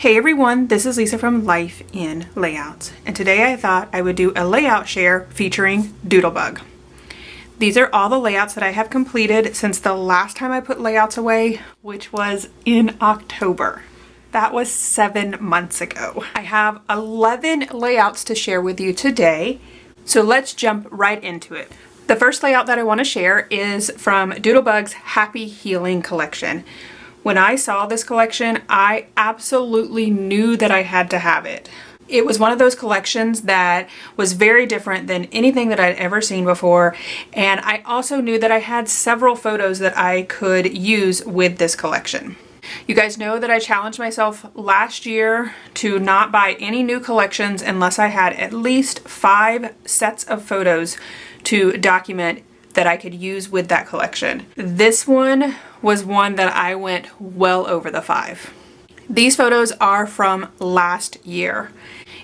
Hey everyone, this is Lisa from Life in Layouts, and today I thought I would do a layout share featuring Doodlebug. These are all the layouts that I have completed since the last time I put layouts away, which was in October. That was 7 months ago. I have 11 layouts to share with you today, so let's jump right into it. The first layout that I want to share is from Doodlebug's Happy Healing collection. When I saw this collection, I absolutely knew that I had to have it. It was one of those collections that was very different than anything that I'd ever seen before, and I also knew that I had several photos that I could use with this collection. You guys know that I challenged myself last year to not buy any new collections unless I had at least 5 sets of photos to document that I could use with that collection. This one was one that I went well over the 5. These photos are from last year.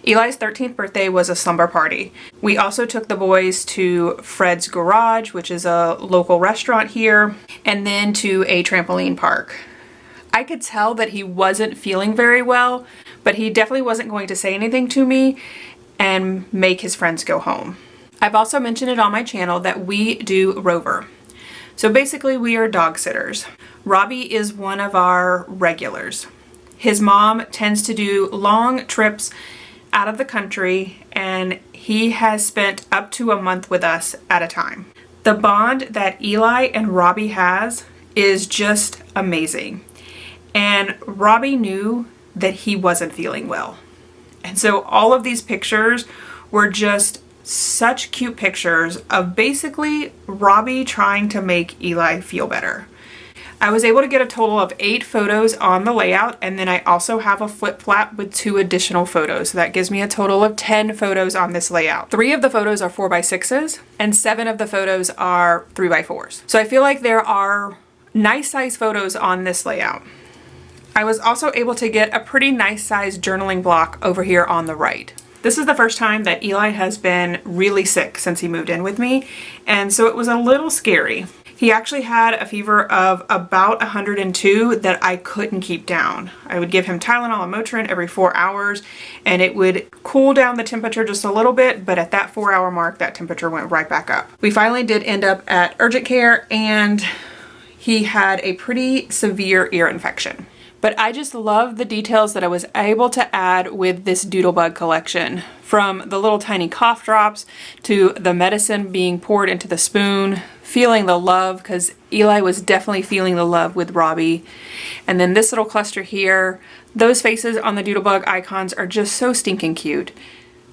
Eli's 13th birthday was a slumber party. We also took the boys to Fred's Garage, which is a local restaurant here, and then to a trampoline park. I could tell that he wasn't feeling very well, but he definitely wasn't going to say anything to me and make his friends go home. I've also mentioned it on my channel that we do Rover. So basically we are dog sitters. Robbie is one of our regulars. His mom tends to do long trips out of the country, and he has spent up to a month with us at a time. The bond that Eli and Robbie has is just amazing. And Robbie knew that he wasn't feeling well. And so all of these pictures were just such cute pictures of basically Robbie trying to make Eli feel better. I was able to get a total of 8 photos on the layout, and then I also have a flip flap with 2 additional photos. So that gives me a total of 10 photos on this layout. 3 of the photos are 4x6s and 7 of the photos are 3x4s. So I feel like there are nice size photos on this layout. I was also able to get a pretty nice size journaling block over here on the right. This is the first time that Eli has been really sick since he moved in with me, and so it was a little scary. He actually had a fever of about 102 that I couldn't keep down. I would give him Tylenol and Motrin every 4 hours, and it would cool down the temperature just a little bit, but at that 4-hour mark, that temperature went right back up. We finally did end up at urgent care, and he had a pretty severe ear infection. But I just love the details that I was able to add with this Doodlebug collection. From the little tiny cough drops to the medicine being poured into the spoon, feeling the love, because Eli was definitely feeling the love with Robbie. And then this little cluster here, those faces on the Doodlebug icons are just so stinking cute.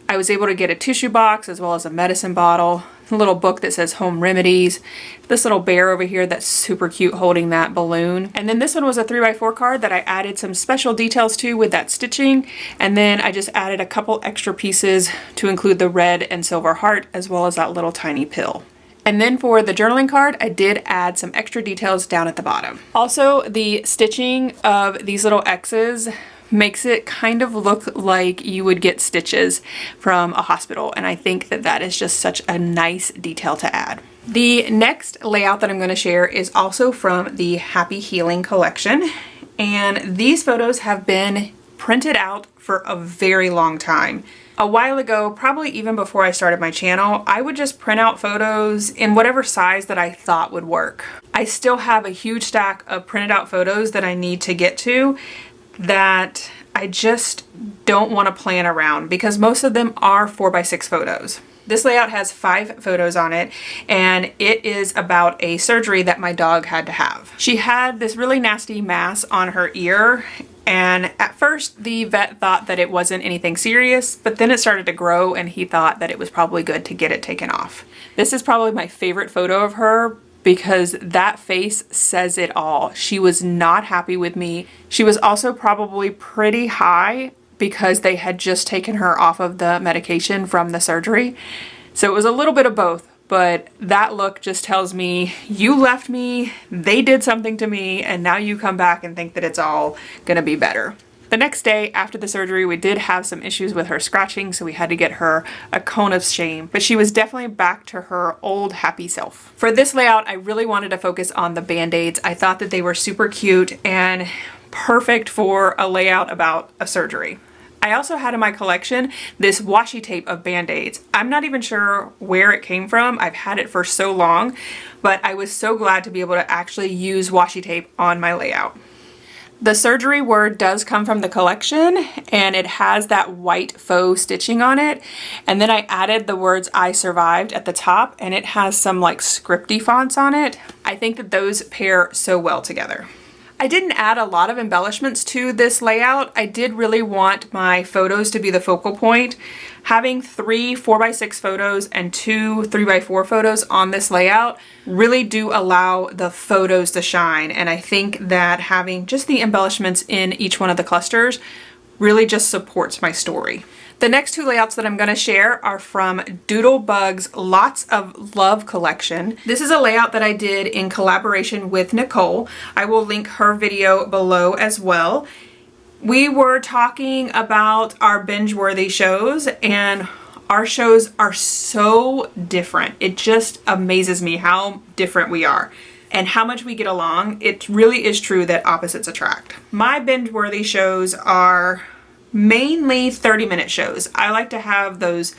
I was able to get a tissue box as well as a medicine bottle, a little book that says home remedies, this little bear over here that's super cute holding that balloon. And then this one was a 3x4 card that I added some special details to with that stitching, and then I just added a couple extra pieces to include the red and silver heart as well as that little tiny pill. And then for the journaling card, I did add some extra details down at the bottom. Also, the stitching of these little X's makes it kind of look like you would get stitches from a hospital, and I think that that is just such a nice detail to add. The next layout that I'm going to share is also from the Happy Healing collection, and these photos have been printed out for a very long time. A while ago, probably even before I started my channel, I would just print out photos in whatever size that I thought would work. I still have a huge stack of printed out photos that I need to get to that I just don't want to plan around because most of them are 4x6 photos. This layout has 5 photos on it, and it is about a surgery that my dog had to have. She had this really nasty mass on her ear, and at first the vet thought that it wasn't anything serious, but then it started to grow and he thought that it was probably good to get it taken off. This is probably my favorite photo of her because that face says it all. She was not happy with me. She was also probably pretty high because they had just taken her off of the medication from the surgery. So it was a little bit of both, but that look just tells me, you left me, they did something to me, and now you come back and think that it's all gonna be better. The next day after the surgery, we did have some issues with her scratching, so we had to get her a cone of shame, but she was definitely back to her old happy self. For this layout, I really wanted to focus on the band-aids. I thought that they were super cute, and perfect for a layout about a surgery. I also had in my collection this washi tape of Band-Aids. I'm not even sure where it came from. I've had it for so long, but I was so glad to be able to actually use washi tape on my layout. The surgery word does come from the collection, and it has that white faux stitching on it. And then I added the words "I survived" at the top, and it has some like scripty fonts on it. I think that those pair so well together. I didn't add a lot of embellishments to this layout. I did really want my photos to be the focal point. Having 3 4x6 photos and 2 3x4 photos on this layout really do allow the photos to shine. And I think that having just the embellishments in each one of the clusters really just supports my story. The next 2 layouts that I'm going to share are from Doodlebug's Lots of Love collection. This is a layout that I did in collaboration with Nicole. I will link her video below as well. We were talking about our binge-worthy shows, and our shows are so different. It just amazes me how different we are and how much we get along. It really is true that opposites attract. My binge-worthy shows are mainly 30-minute shows. I like to have those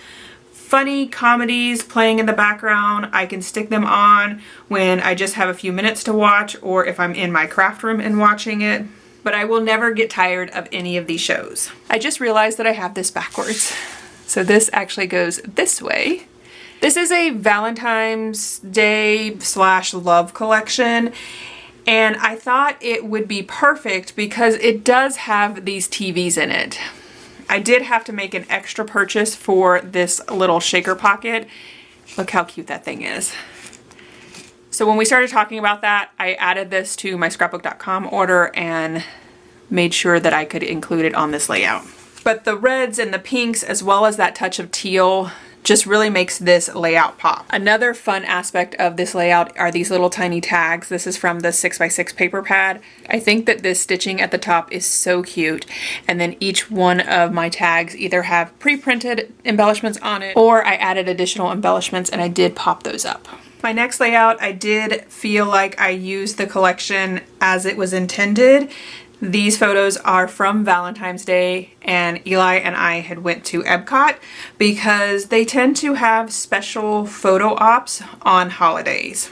funny comedies playing in the background. I can stick them on when I just have a few minutes to watch, or if I'm in my craft room and watching it. But I will never get tired of any of these shows. I just realized that I have this backwards. So this actually goes this way. This is a Valentine's Day / love collection. And I thought it would be perfect because it does have these TVs in it. I did have to make an extra purchase for this little shaker pocket. Look how cute that thing is. So when we started talking about that, I added this to my scrapbook.com order and made sure that I could include it on this layout. But the reds and the pinks, as well as that touch of teal, just really makes this layout pop. Another fun aspect of this layout are these little tiny tags. This is from the 6x6 paper pad. I think that this stitching at the top is so cute. And then each one of my tags either have pre-printed embellishments on it, or I added additional embellishments and I did pop those up. My next layout, I did feel like I used the collection as it was intended. These photos are from Valentine's Day, and Eli and I had went to Epcot because they tend to have special photo ops on holidays.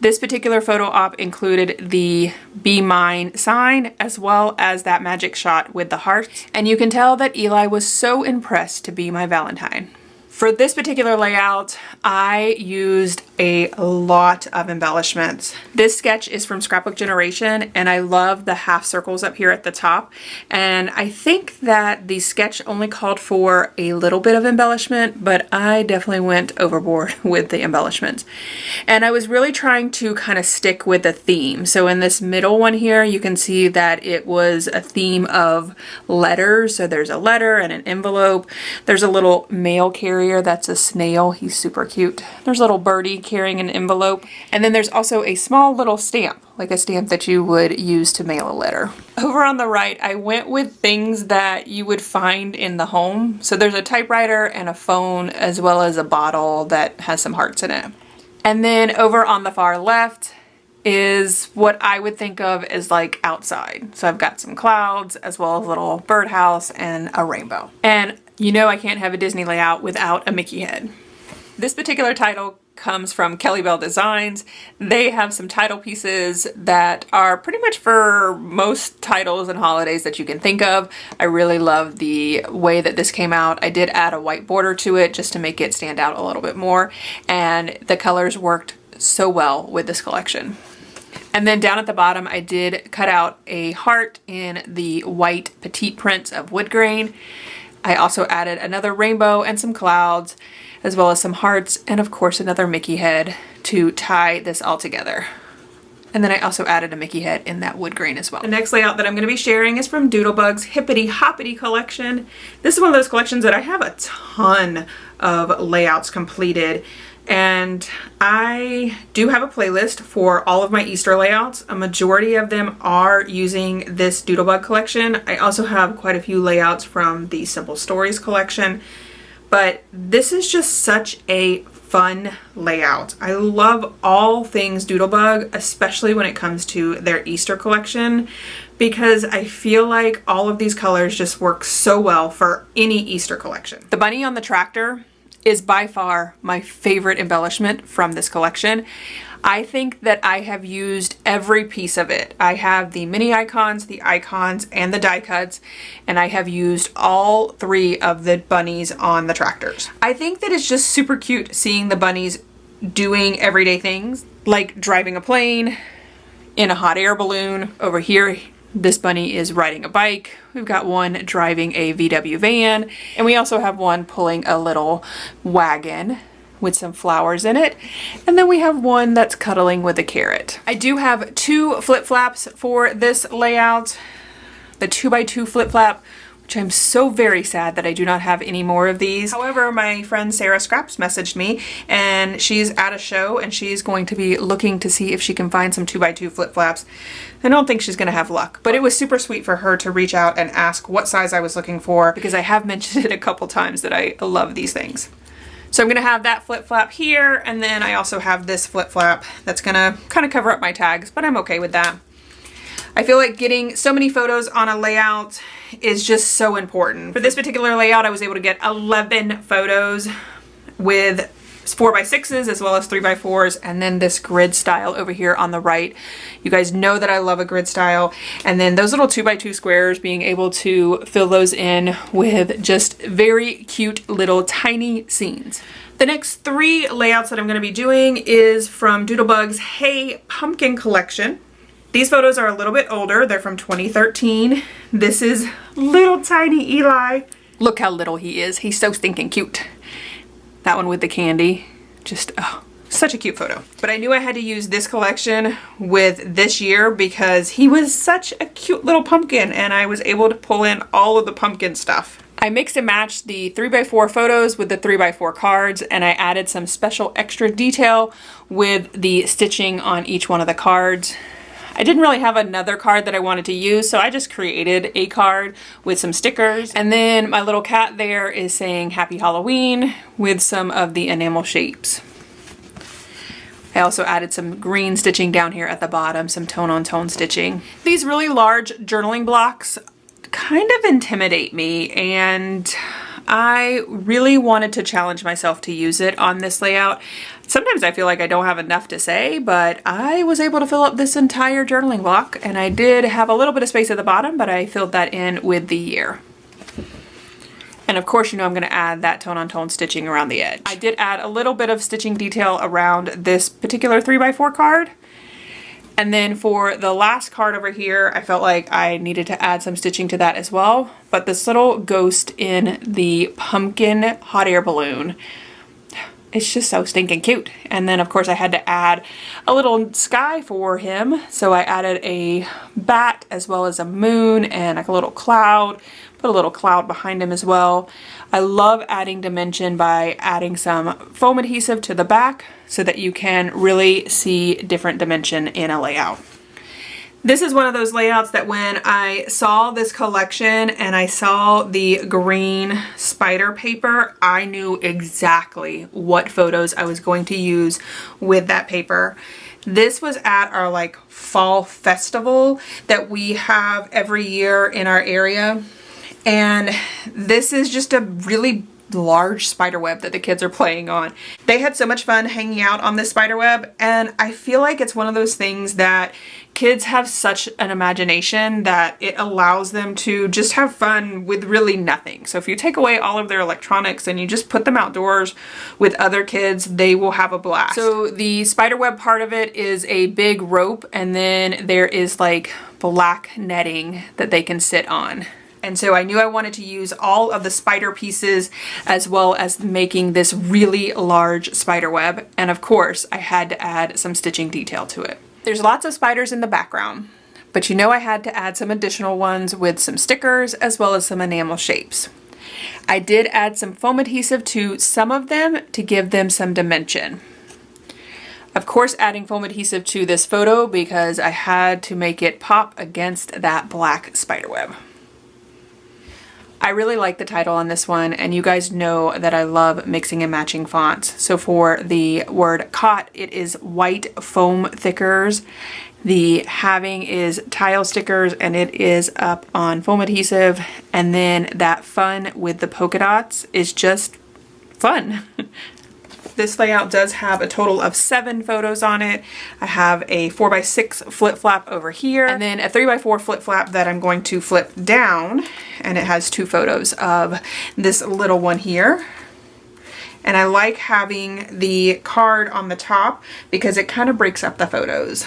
This particular photo op included the Be Mine sign as well as that magic shot with the hearts, and you can tell that Eli was so impressed to be my Valentine. For this particular layout, I used a lot of embellishments. This sketch is from Scrapbook Generation, and I love the half circles up here at the top. And I think that the sketch only called for a little bit of embellishment, but I definitely went overboard with the embellishments. And I was really trying to kind of stick with the theme. So in this middle one here, you can see that it was a theme of letters. So there's a letter and an envelope. There's a little mail carrier. That's a snail. He's super cute. There's a little birdie carrying an envelope. And then there's also a small little stamp, like a stamp that you would use to mail a letter. Over on the right, I went with things that you would find in the home. So there's a typewriter and a phone, as well as a bottle that has some hearts in it. And then over on the far left is what I would think of as like outside. So I've got some clouds, as well as a little birdhouse and a rainbow. And you know I can't have a Disney layout without a Mickey head. This particular title comes from Kelly Bell Designs. They have some title pieces that are pretty much for most titles and holidays that you can think of. I really love the way that this came out. I did add a white border to it just to make it stand out a little bit more, and the colors worked so well with this collection. And then down at the bottom, I did cut out a heart in the white petite prints of wood grain. I also added another rainbow and some clouds, as well as some hearts, and of course another Mickey head to tie this all together. And then I also added a Mickey head in that wood grain as well. The next layout that I'm going to be sharing is from Doodlebug's Hippity Hoppity collection. This is one of those collections that I have a ton of layouts completed. And I do have a playlist for all of my Easter layouts. A majority of them are using this Doodlebug collection. I also have quite a few layouts from the Simple Stories collection. But this is just such a fun layout. I love all things Doodlebug, especially when it comes to their Easter collection, because I feel like all of these colors just work so well for any Easter collection. The bunny on the tractor is by far my favorite embellishment from this collection. I think that I have used every piece of it. I have the mini icons, and the die cuts, and I have used all 3 of the bunnies on the tractors. I think that it's just super cute seeing the bunnies doing everyday things, like driving a plane, in a hot air balloon. Over here, this bunny is riding a bike. We've got one driving a VW van, and we also have one pulling a little wagon with some flowers in it. And then we have one that's cuddling with a carrot. I do have 2 flip-flaps for this layout. The 2x2 flip-flap, which I'm so very sad that I do not have any more of these. However, my friend Sarah Scraps messaged me, and she's at a show and she's going to be looking to see if she can find some 2x2 flip-flaps. I don't think she's gonna have luck, but it was super sweet for her to reach out and ask what size I was looking for, because I have mentioned it a couple times that I love these things. So I'm gonna have that flip-flap here, and then I also have this flip-flap that's gonna kind of cover up my tags, but I'm okay with that. I feel like getting so many photos on a layout is just so important. For this particular layout, I was able to get 11 photos with 4x6s as well as 3x4s, and then this grid style over here on the right. You guys know that I love a grid style. And then those little 2x2 squares, being able to fill those in with just very cute little tiny scenes. The next 3 layouts that I'm going to be doing is from Doodlebug's Hey Pumpkin collection. These photos are a little bit older. They're from 2013. This is little tiny Eli. Look how little he is. He's so stinking cute. That one with the candy. Just, oh, such a cute photo. But I knew I had to use this collection with this year because he was such a cute little pumpkin, and I was able to pull in all of the pumpkin stuff. I mixed and matched the 3x4 photos with the 3x4 cards, and I added some special extra detail with the stitching on each one of the cards. I didn't really have another card that I wanted to use, so I just created a card with some stickers. And then my little cat there is saying Happy Halloween with some of the enamel shapes. I also added some green stitching down here at the bottom, some tone-on-tone stitching. These really large journaling blocks kind of intimidate me, and I really wanted to challenge myself to use it on this layout. Sometimes I feel like I don't have enough to say, but I was able to fill up this entire journaling block, and I did have a little bit of space at the bottom, but I filled that in with the year. And of course, you know I'm going to add that tone-on-tone stitching around the edge. I did add a little bit of stitching detail around this particular 3x4 card. And then for the last card over here, I felt like I needed to add some stitching to that as well. But this little ghost in the pumpkin hot air balloon, it's just so stinking cute. And then of course I had to add a little sky for him. So I added a bat as well as a moon and like a little cloud. Put a little cloud behind him as well. I love adding dimension by adding some foam adhesive to the back so that you can really see different dimension in a layout. This is one of those layouts that when I saw this collection and I saw the green spider paper, I knew exactly what photos I was going to use with that paper. This was at our like fall festival that we have every year in our area. And this is just a really large spider web that the kids are playing on. They had so much fun hanging out on this spider web, and I feel like it's one of those things that kids have such an imagination that it allows them to just have fun with really nothing. So if you take away all of their electronics and you just put them outdoors with other kids, they will have a blast. So the spider web part of it is a big rope, and then there is like black netting that they can sit on. And so I knew I wanted to use all of the spider pieces as well as making this really large spider web. And of course, I had to add some stitching detail to it. There's lots of spiders in the background, but you know I had to add some additional ones with some stickers as well as some enamel shapes. I did add some foam adhesive to some of them to give them some dimension. Of course, adding foam adhesive to this photo because I had to make it pop against that black spider web. I really like the title on this one, and you guys know that I love mixing and matching fonts. So for the word caught, it is white foam thickers. The having is tile stickers, and it is up on foam adhesive. And then that fun with the polka dots is just fun. This layout does have a total of 7 photos on it. I have a 4x6 flip flap over here, and then a 3x4 flip flap that I'm going to flip down, and it has 2 photos of this little one here. And I like having the card on the top because it kind of breaks up the photos.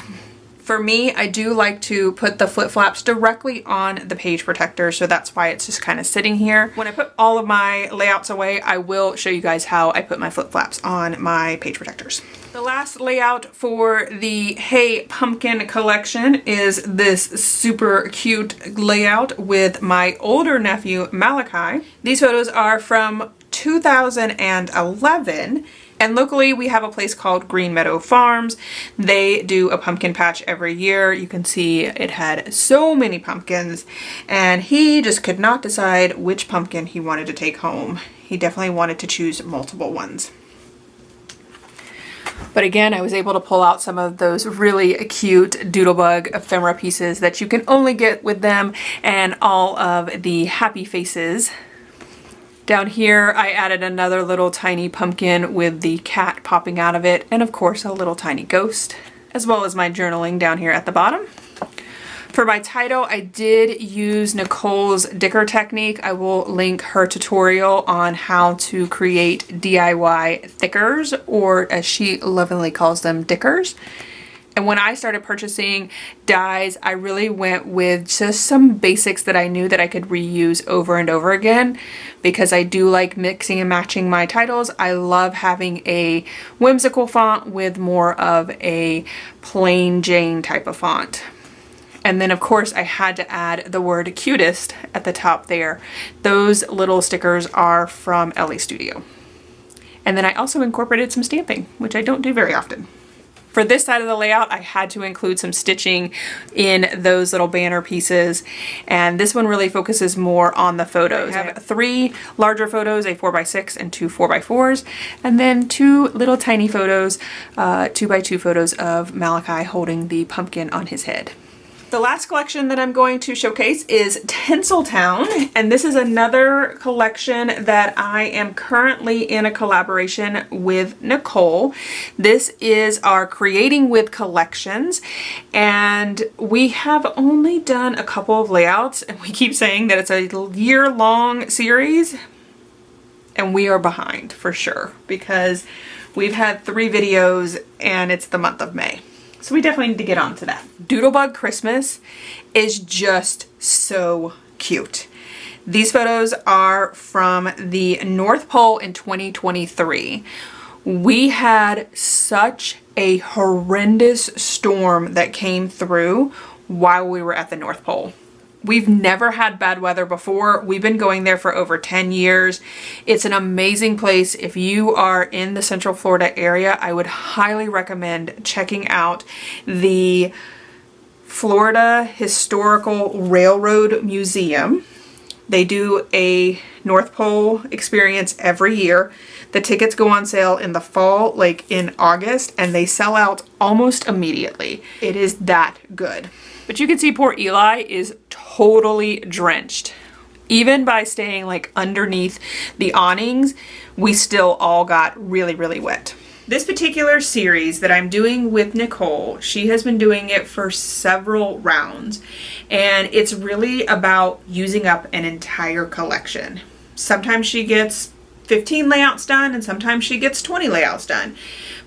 For me, I do like to put the flip flaps directly on the page protector, so that's why it's just kind of sitting here. When I put all of my layouts away, I will show you guys how I put my flip flaps on my page protectors. The last layout for the Hey Pumpkin collection is this super cute layout with my older nephew, Malachi. These photos are from 2011. And locally, we have a place called Green Meadow Farms. They do a pumpkin patch every year. You can see it had so many pumpkins, and he just could not decide which pumpkin he wanted to take home. He definitely wanted to choose multiple ones. But again, I was able to pull out some of those really cute Doodlebug ephemera pieces that you can only get with them, and all of the happy faces. Down here, I added another little tiny pumpkin with the cat popping out of it, and of course a little tiny ghost, as well as my journaling down here at the bottom. For my title, I did use Nicole's Dicker technique. I will link her tutorial on how to create DIY thickers, or as she lovingly calls them, dickers. And when I started purchasing dies, I really went with just some basics that I knew that I could reuse over and over again, because I do like mixing and matching my titles. I love having a whimsical font with more of a plain Jane type of font. And then of course I had to add the word cutest at the top there. Those little stickers are from Ellie Studio. And then I also incorporated some stamping, which I don't do very often. For this side of the layout, I had to include some stitching in those little banner pieces, and this one really focuses more on the photos. I have 3 larger photos, a 4x6 and 2 4x4s, and then 2 little tiny photos, 2x2 photos of Malachi holding the pumpkin on his head. The last collection that I'm going to showcase is Tinsel Town, and this is another collection that I am currently in a collaboration with Nicole. This is our Creating with Collections, and we have only done a couple of layouts, and we keep saying that it's a year-long series, and we are behind for sure because we've had 3 videos and it's the month of May. So we definitely need to get on to that. Doodlebug Christmas is just so cute. These photos are from the North Pole in 2023. We had such a horrendous storm that came through while we were at the North Pole. We've never had bad weather before. We've been going there for over 10 years. It's an amazing place. If you are in the Central Florida area, I would highly recommend checking out the Florida Historical Railroad Museum. They do a North Pole experience every year. The tickets go on sale in the fall, like in August, and they sell out almost immediately. It is that good. But you can see poor Eli is totally drenched. Even by staying like underneath the awnings, we still all got really, really wet. This particular series that I'm doing with Nicole, she has been doing it for several rounds, and it's really about using up an entire collection. Sometimes she gets 15 layouts done, and sometimes she gets 20 layouts done,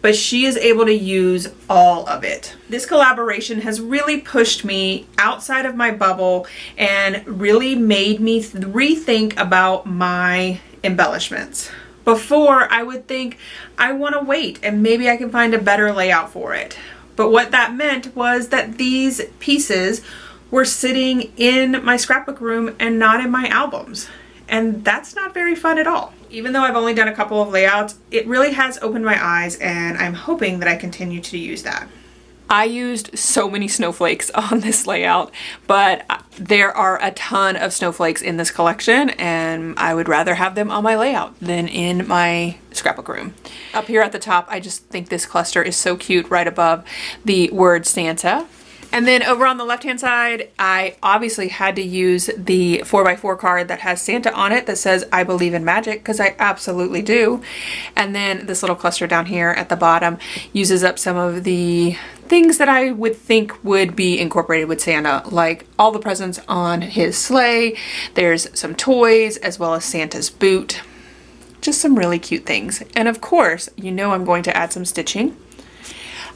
but she is able to use all of it. This collaboration has really pushed me outside of my bubble and really made me rethink about my embellishments. Before, I would think, I want to wait and maybe I can find a better layout for it. But what that meant was that these pieces were sitting in my scrapbook room and not in my albums. And that's not very fun at all. Even though I've only done a couple of layouts, it really has opened my eyes, and I'm hoping that I continue to use that. I used so many snowflakes on this layout, but there are a ton of snowflakes in this collection, and I would rather have them on my layout than in my scrapbook room. Up here at the top, I just think this cluster is so cute right above the word Santa. And then over on the left-hand side, I obviously had to use the 4x4 card that has Santa on it that says, "I believe in magic," because I absolutely do. And then this little cluster down here at the bottom uses up some of the things that I would think would be incorporated with Santa, like all the presents on his sleigh. There's some toys as well as Santa's boot. Just some really cute things. And of course, you know I'm going to add some stitching.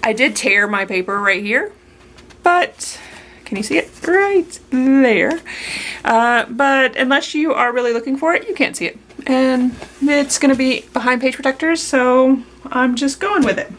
I did tear my paper right here, but can you see it right there? But unless you are really looking for it, you can't see it. And it's gonna be behind page protectors, so I'm just going with it.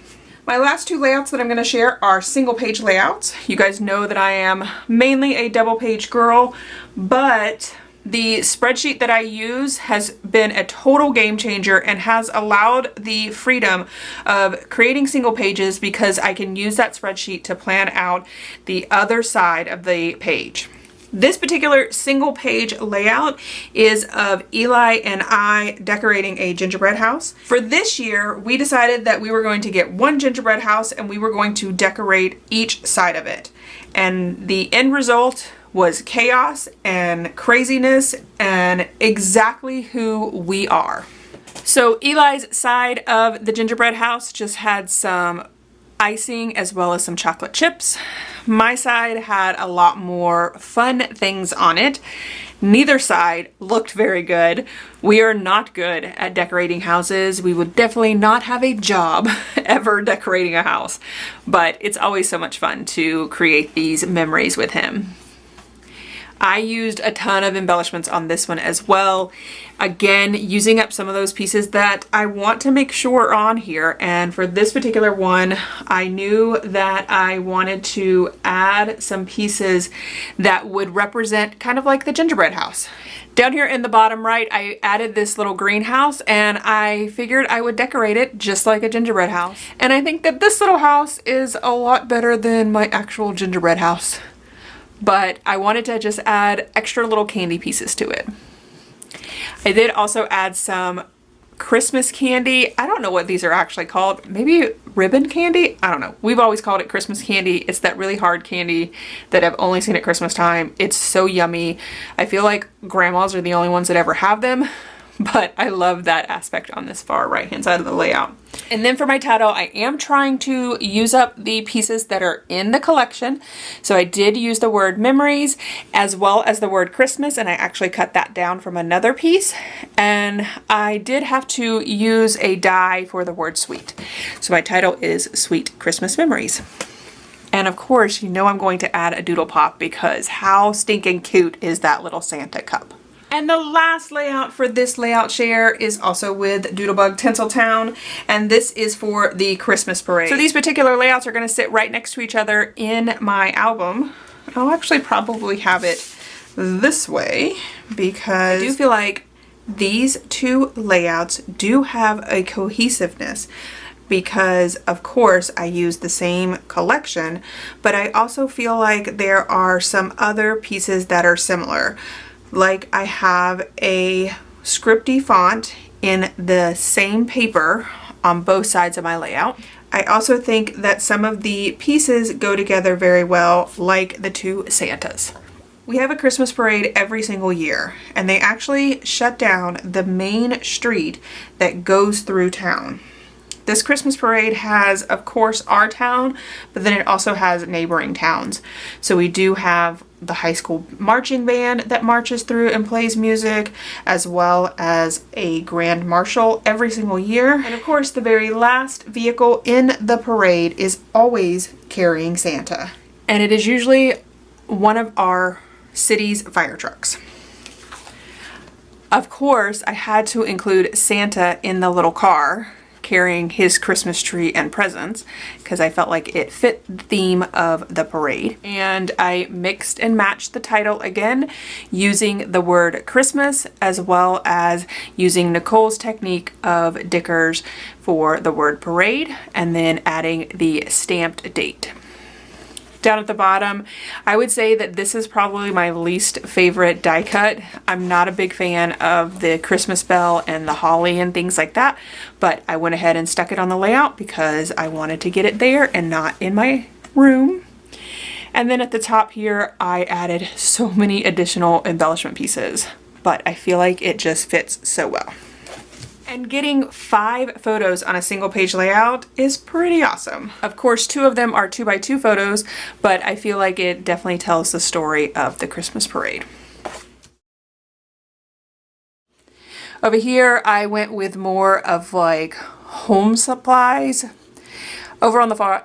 My last two layouts that I'm gonna share are single page layouts. You guys know that I am mainly a double page girl, but the spreadsheet that I use has been a total game changer and has allowed the freedom of creating single pages because I can use that spreadsheet to plan out the other side of the page. This particular single page layout is of Eli and I decorating a gingerbread house. For this year, we decided that we were going to get one gingerbread house and we were going to decorate each side of it. And the end result was chaos and craziness and exactly who we are. So Eli's side of the gingerbread house just had some icing as well as some chocolate chips. My side had a lot more fun things on it. Neither side looked very good. We are not good at decorating houses. We would definitely not have a job ever decorating a house, but it's always so much fun to create these memories with him. I used a ton of embellishments on this one as well. Again, using up some of those pieces that I want to make sure are on here. And for this particular one, I knew that I wanted to add some pieces that would represent kind of like the gingerbread house. Down here in the bottom right, I added this little greenhouse and I figured I would decorate it just like a gingerbread house. And I think that this little house is a lot better than my actual gingerbread house. But I wanted to just add extra little candy pieces to it. I did also add some Christmas candy. I don't know what these are actually called. Maybe ribbon candy? I don't know. We've always called it Christmas candy. It's that really hard candy that I've only seen at Christmas time. It's so yummy. I feel like grandmas are the only ones that ever have them, but I love that aspect on this far right hand side of the layout. And then for my title, I am trying to use up the pieces that are in the collection. So I did use the word memories as well as the word Christmas, and I actually cut that down from another piece. And I did have to use a die for the word sweet. So my title is Sweet Christmas Memories. And of course, you know I'm going to add a doodle pop because how stinking cute is that little Santa cup? And the last layout for this layout share is also with Doodlebug Tinseltown, and this is for the Christmas parade. So these particular layouts are going to sit right next to each other in my album. I'll actually probably have it this way because I do feel like these two layouts do have a cohesiveness because of course I use the same collection, but I also feel like there are some other pieces that are similar. Like I have a scripty font in the same paper on both sides of my layout. I also think that some of the pieces go together very well, like the two Santas. We have a Christmas parade every single year, and they actually shut down the main street that goes through town. This Christmas parade has, of course, our town, but then it also has neighboring towns. So we do have the high school marching band that marches through and plays music, as well as a grand marshal every single year. And of course, the very last vehicle in the parade is always carrying Santa. And it is usually one of our city's fire trucks. Of course, I had to include Santa in the little car carrying his Christmas tree and presents because I felt like it fit the theme of the parade. And I mixed and matched the title again using the word Christmas as well as using Nicole's technique of Dickers for the word parade and then adding the stamped date. Down at the bottom, I would say that this is probably my least favorite die cut. I'm not a big fan of the Christmas bell and the holly and things like that, but I went ahead and stuck it on the layout because I wanted to get it there and not in my room. And then at the top here, I added so many additional embellishment pieces, but I feel like it just fits so well. And getting 5 photos on a single page layout is pretty awesome. Of course, 2 of them are 2x2 photos, but I feel like it definitely tells the story of the Christmas parade. Over here, I went with more of like home supplies. Over on the far,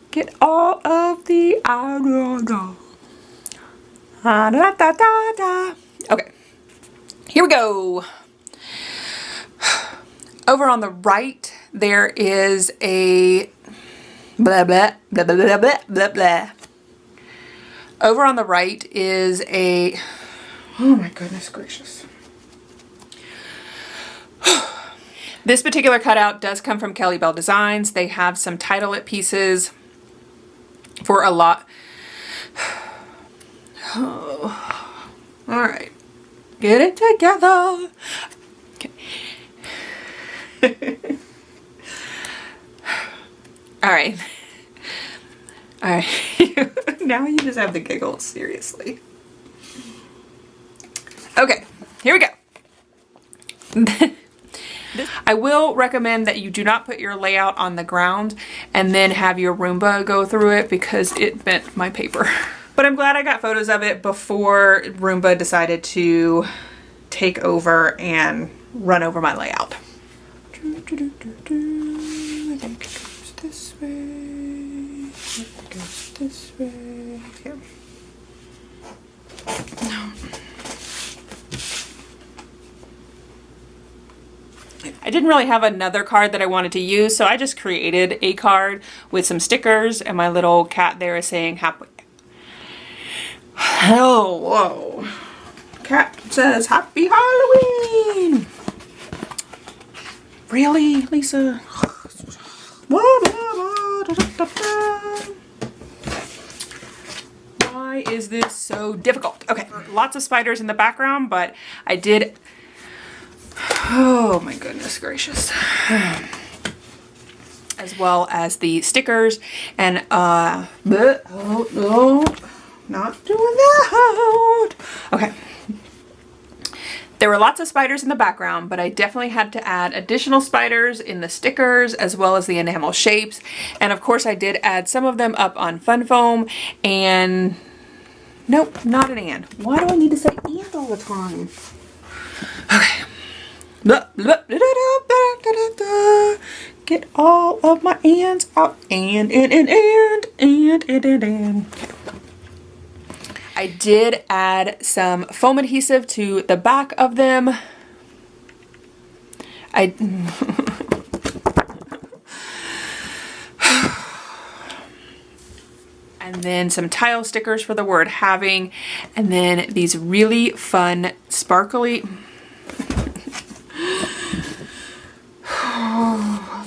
get all of the, okay. Here we go. Over on the right, there is a blah, blah, blah, blah, blah, blah, blah, blah. Over on the right is a, oh my goodness gracious. This particular cutout does come from Kelly Bell Designs. They have some title-it pieces for a lot. Oh. All right. Get it together. Okay. All right. All right. Now you just have the giggles, seriously. Okay, here we go. I will recommend that you do not put your layout on the ground and then have your Roomba go through it because it bent my paper. But I'm glad I got photos of it before Roomba decided to take over and run over my layout. I think it goes this way. It goes this way. Here. No. I didn't really have another card that I wanted to use, so I just created a card with some stickers, and my little cat there is saying happy. Oh, whoa. Cat says happy Halloween. Really, Lisa? Why is this so difficult? Okay, lots of spiders in the background, but I did. Oh my goodness gracious. As well as the stickers and oh no, not doing that. Okay. There were lots of spiders in the background, but I definitely had to add additional spiders in the stickers as well as the enamel shapes. And of course I did add some of them up on fun foam and nope, not an and. Why do I need to say and all the time? Okay. Get all of my ands out and. I did add some foam adhesive to the back of them. And then some tile stickers for the word having, and then these really fun sparkly.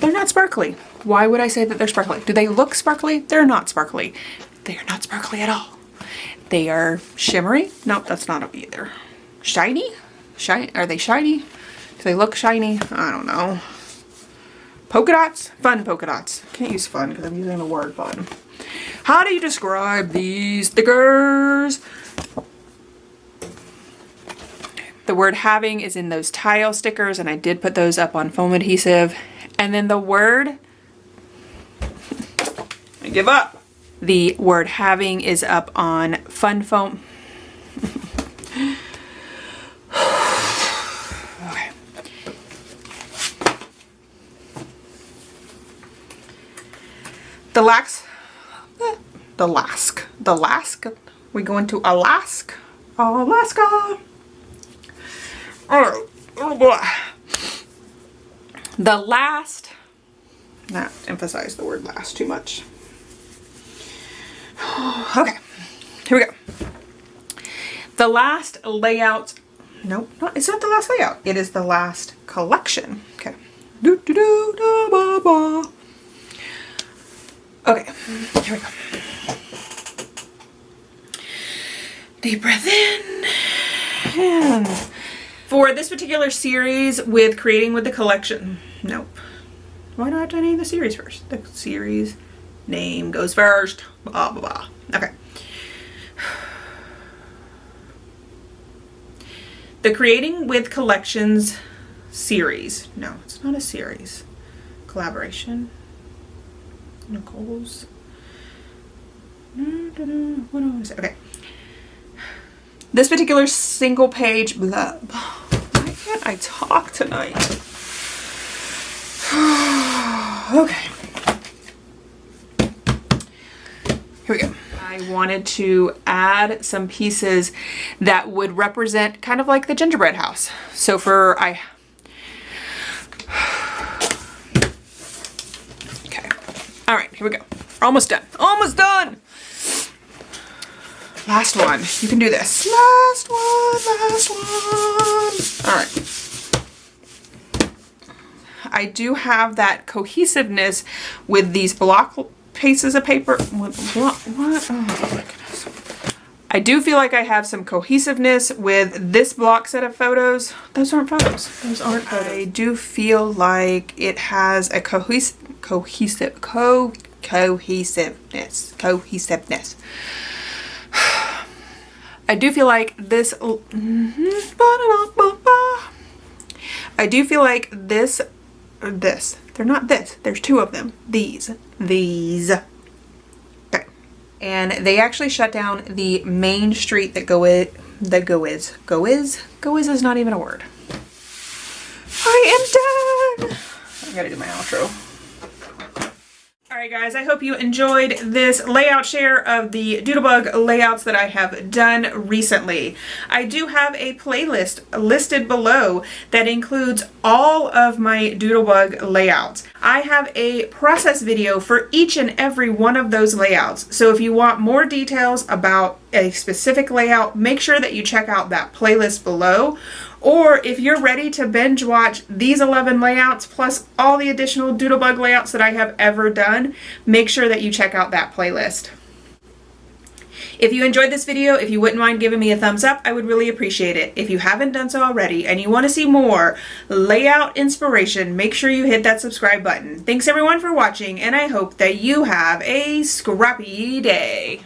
They're not sparkly. Why would I say that they're sparkly? Do they look sparkly? They're not sparkly. They are not sparkly at all. They are shimmery. Nope, that's not either. Shiny? Shiny? Are they shiny? Do they look shiny? I don't know. Polka dots? Fun polka dots. Can't use fun because I'm using the word fun. How do you describe these stickers? The word having is in those tile stickers, and I did put those up on foam adhesive. And then the word, I give up. The word having is up on fun foam. Okay. The lask. We going to Alaska. Alaska. Oh boy. The last, not emphasize the word last too much. Okay, here we go. The last layout, nope, it's not the last layout. It is the last collection. Okay. Okay, here we go. Deep breath in. And for this particular series with creating with the collection, nope. Why do I have to name the series first? The series name goes first. Blah, blah, blah. Okay. The Creating with Collections series. No, it's not a series. Collaboration. Nicole's. What do I want to say? Okay. This particular single page. Blah. Why can't I talk tonight? Okay. Here we go. I wanted to add some pieces that would represent kind of like the gingerbread house. So okay. All right, here we go. Almost done. Almost done. Last one. You can do this. Last one. Last one. All right. I do have that cohesiveness with these block pieces of paper. What? Oh my goodness. I do feel like I have some cohesiveness with this block set of photos. Those aren't photos. Those aren't photos. I do feel like it has a cohesiveness. I do feel like this. I do feel like this. They're not this. There's two of them. These. Okay. And they actually shut down the main street that Go is not even a word. I am done. I gotta do my outro. Alright guys, I hope you enjoyed this layout share of the Doodlebug layouts that I have done recently. I do have a playlist listed below that includes all of my Doodlebug layouts. I have a process video for each and every one of those layouts. So if you want more details about a specific layout, make sure that you check out that playlist below. Or if you're ready to binge watch these 11 layouts plus all the additional Doodlebug layouts that I have ever done, make sure that you check out that playlist. If you enjoyed this video, if you wouldn't mind giving me a thumbs up, I would really appreciate it. If you haven't done so already and you want to see more layout inspiration, make sure you hit that subscribe button. Thanks everyone for watching, and I hope that you have a scrappy day.